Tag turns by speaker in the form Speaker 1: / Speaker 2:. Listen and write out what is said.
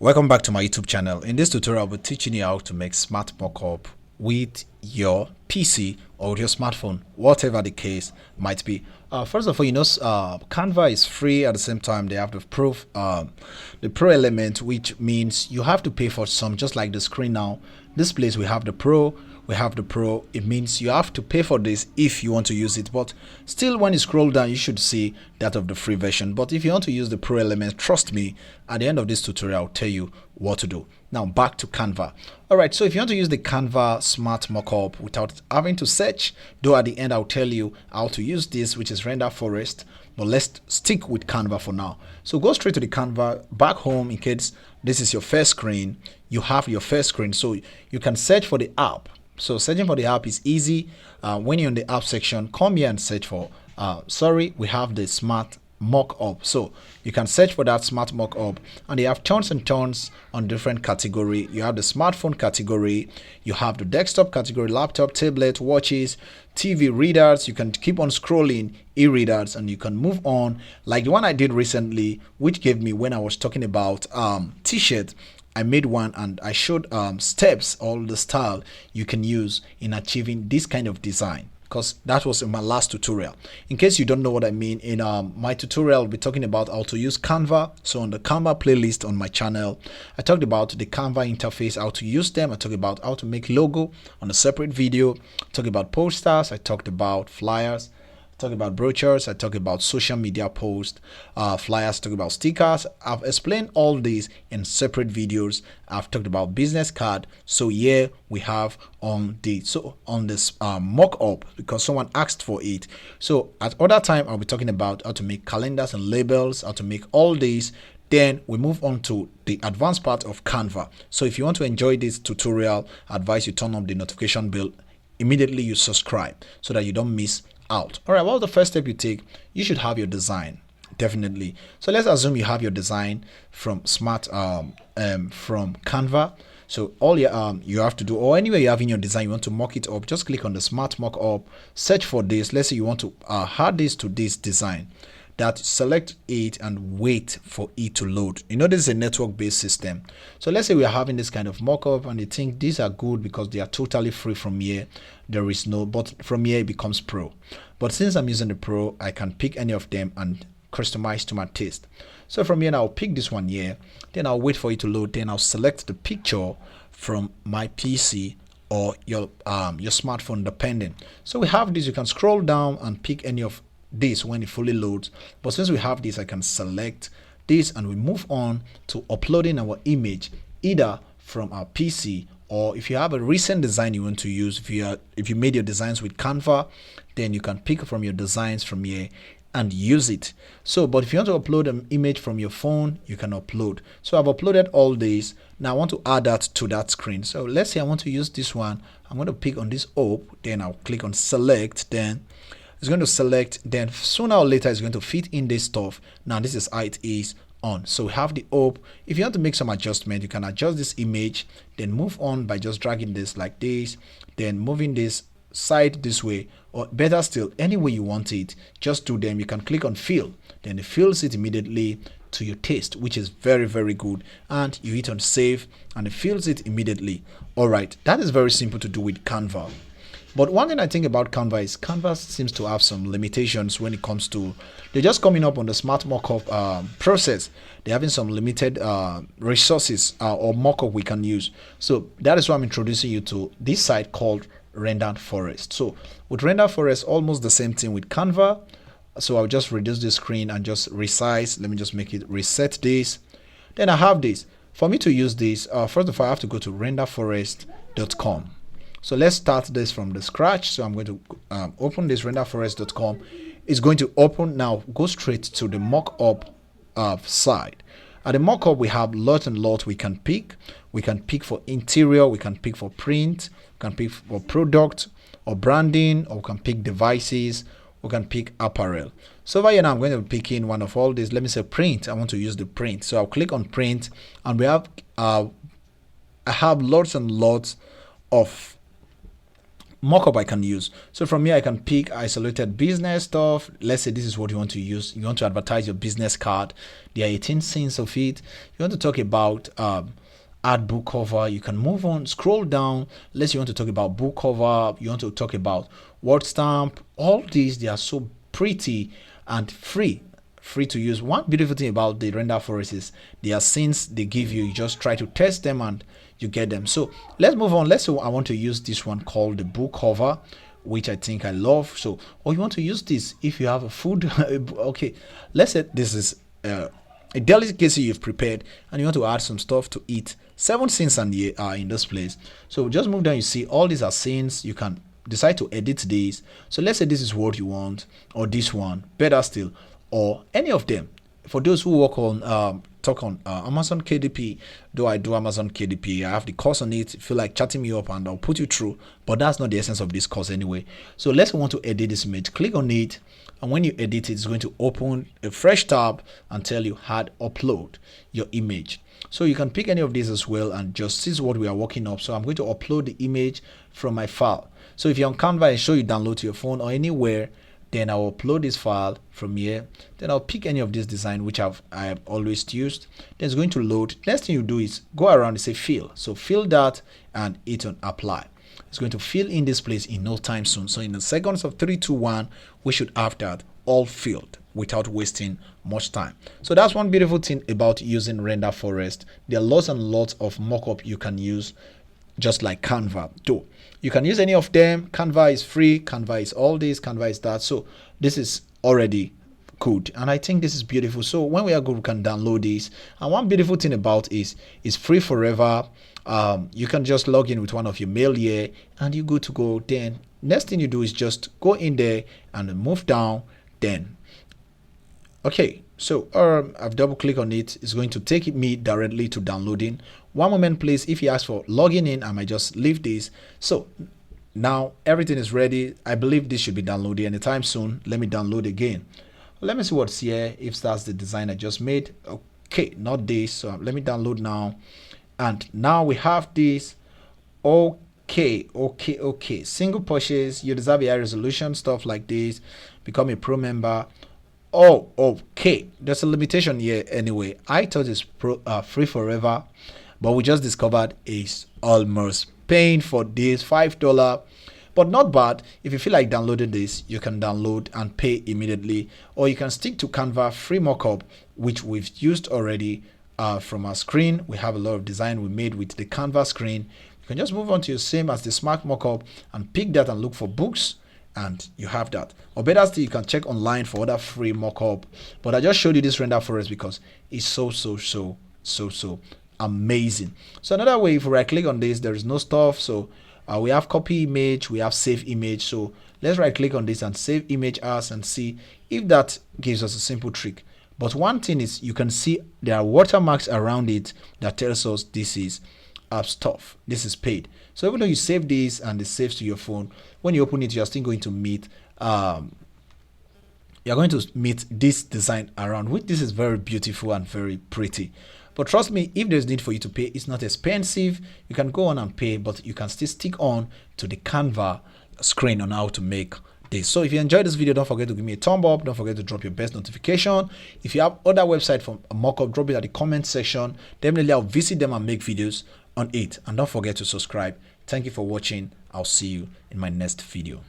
Speaker 1: Welcome back to my YouTube channel. In this tutorial, I'll be teaching you how to make smart mockup with your PC or with your smartphone, whatever the case might be. First of all, Canva is free. At the same time, they have the pro element, which means you have to pay for some, just like the screen now. This place we have the pro. It means you have to pay for this if you want to use it, but still when you scroll down you should see that of the free version. But if you want to use the pro element, trust me, at the end of this tutorial I'll tell you what to do. Now back to Canva. Alright, so if you want to use the Canva smart mockup without having to search, though at the end I'll tell you how to use this, which is render forest, but let's stick with Canva for now. So go straight to the Canva, back home. In case this is your first screen, you have your first screen, so you can search for the app. So searching for the app is easy. When you're in the app section, come here and search for we have the smart mockup. So you can search for that smart mockup, and they have tons and tons on different category. You have the smartphone category, you have the desktop category, laptop, tablet, watches, TV, readers. You can keep on scrolling, e-readers, and you can move on, like the one I did recently, which gave me when I was talking about t-shirt. I made one and I showed steps, all the style you can use in achieving this kind of design, because that was in my last tutorial. In case you don't know what I mean, in my tutorial I'll be talking about how to use Canva. So on the Canva playlist on my channel, I talked about the Canva interface, how to use them. I talked about how to make logo on a separate video. I talked about posters, I talked about flyers, talk about brochures, I talk about social media posts, flyers, talk about stickers. I've explained all these in separate videos. I've talked about business card. So here we have on this mock-up, because someone asked for it. So at other time I'll be talking about how to make calendars and labels, how to make all these. Then we move on to the advanced part of Canva. So if you want to enjoy this tutorial, I advise you turn on the notification bell. Immediately you subscribe so that you don't miss out. All right, well, the first step you take, you should have your design, definitely. So let's assume you have your design from from Canva. So all you have to do, or anywhere you have in your design, you want to mock it up, just click on the smart mockup, search for this. Let's say you want to add this to this design. That select it and wait for it to load. You know, this is a network-based system. So let's say we are having this kind of mock-up and you think these are good because they are totally free from here. There is no, but from here it becomes pro. But since I'm using the pro, I can pick any of them and customize to my taste. So from here, I'll pick this one here. Then I'll wait for it to load. Then I'll select the picture from my PC or your smartphone, depending. So we have this. You can scroll down and pick any of this when it fully loads, but since we have this, I can select this and we move on to uploading our image either from our PC, or if you have a recent design you want to use, if you made your designs with Canva, then you can pick from your designs from here and use it. So but if you want to upload an image from your phone, you can upload. So I've uploaded all these. Now I want to add that to that screen. So let's say I want to use this one. I'm going to pick on this up, then I'll click on select, then it's going to select, then sooner or later it's going to fit in this stuff. Now this is how it is on. So we have the op. If you want to make some adjustment, you can adjust this image, then move on by just dragging this like this, then moving this side this way, or better still, any way you want it, just do them. You can click on fill, then it fills it immediately to your taste, which is very, very good. And you hit on save and it fills it immediately. All right, that is very simple to do with Canva. But one thing I think about Canva is Canva seems to have some limitations when it comes to, they're just coming up on the smart mockup process. They're having some limited resources or mockup we can use. So that is why I'm introducing you to this site called Render Forest. So with Render Forest, almost the same thing with Canva. So I'll just reduce the screen and just resize. Let me just make it reset this. Then I have this. For me to use this, first of all, I have to go to renderforest.com. So let's start this from the scratch. So I'm going to open this renderforest.com. It's going to open now. Go straight to the mockup side. At the mockup, we have lot and lot we can pick. We can pick for interior. We can pick for print. We can pick for product or branding, or we can pick devices. We can pick apparel. So over here now, I'm going to pick in one of all these. Let me say print. I want to use the print. So I'll click on print, and we have I have lots and lots of mockup I can use. So from here I can pick isolated business stuff. Let's say this is what you want to use. You want to advertise your business card. There are 18 scenes of it. You want to talk about add book cover. You can move on, scroll down. Let's say you want to talk about book cover. You want to talk about word stamp. All these, they are so pretty and free to use. One beautiful thing about the render forest is there are scenes they give you. You just try to test them and you get them. So let's move on. Let's say I want to use this one called the book cover, which I think I love. So, or you want to use this if you have a food. Okay, let's say this is a delicacy you've prepared and you want to add some stuff to eat. 7 scenes and are in this place. So just move down. You see all these are scenes. You can decide to edit these. So let's say this is what you want, or this one, better still, or any of them. For those who work on Amazon KDP, though I do Amazon KDP, I have the course on it. Feel like chatting me up and I'll put you through, but that's not the essence of this course anyway. So let's want to edit this image. Click on it, and when you edit it, it's going to open a fresh tab and tell you how to upload your image. So you can pick any of these as well, and just this is what we are working up. So I'm going to upload the image from my file. So if you're on Canva, I show you download to your phone or anywhere, then I'll upload this file from here. Then I'll pick any of this design which I have always used. Then it's going to load. Next thing you do is go around and say fill. So fill that and hit on apply. It's going to fill in this place in no time soon. So in the seconds of 3, 2, 1, we should have that all filled without wasting much time. So that's one beautiful thing about using render forest. There are lots and lots of mockup you can use, just like Canva. Though you can use any of them. Canva is free. Canva is all this. Canva is that. So this is already good, and I think this is beautiful. So when we are good, we can download this. And one beautiful thing about is it's free forever. You can just log in with one of your mail here, and you're good to go. Then next thing you do is just go in there and move down. Then okay, so I've double clicked on it. It's going to take me directly to downloading. One moment please. If you ask for logging in, I might just leave this. So now everything is ready. I believe this should be downloaded anytime soon. Let me download again. Let me see what's here, if that's the design I just made. Okay, not this. So let me download now, and now we have this. Okay, single purchase, you deserve a high resolution, stuff like this. Become a pro member. Oh, okay, there's a limitation here anyway. I thought it's free forever, but we just discovered it's almost paying for this $5, but not bad. If you feel like downloading this, you can download and pay immediately, or you can stick to Canva free mockup, which we've used already from our screen. We have a lot of design we made with the Canva screen. You can just move on to your same as the smart mockup and pick that and look for books, and you have that. Or better still, you can check online for other free mockup, but I just showed you this render forest because it's so amazing. So another way, if we right click on this, there is no stuff. So we have copy image, we have save image. So let's right click on this and save image as, and see if that gives us a simple trick. But one thing is, you can see there are watermarks around it that tells us this is stuff, this is paid. So even though you save this and it saves to your phone, when you open it, you're still going to meet this design around, which this is very beautiful and very pretty. But trust me, if there's need for you to pay, it's not expensive. You can go on and pay, but you can still stick on to the Canva screen on how to make this. So if you enjoyed this video, don't forget to give me a thumb up. Don't forget to drop your best notification. If you have other website from mockup, drop it at the comment section. Definitely I'll visit them and make videos on it. And don't forget to subscribe. Thank you for watching. I'll see you in my next video.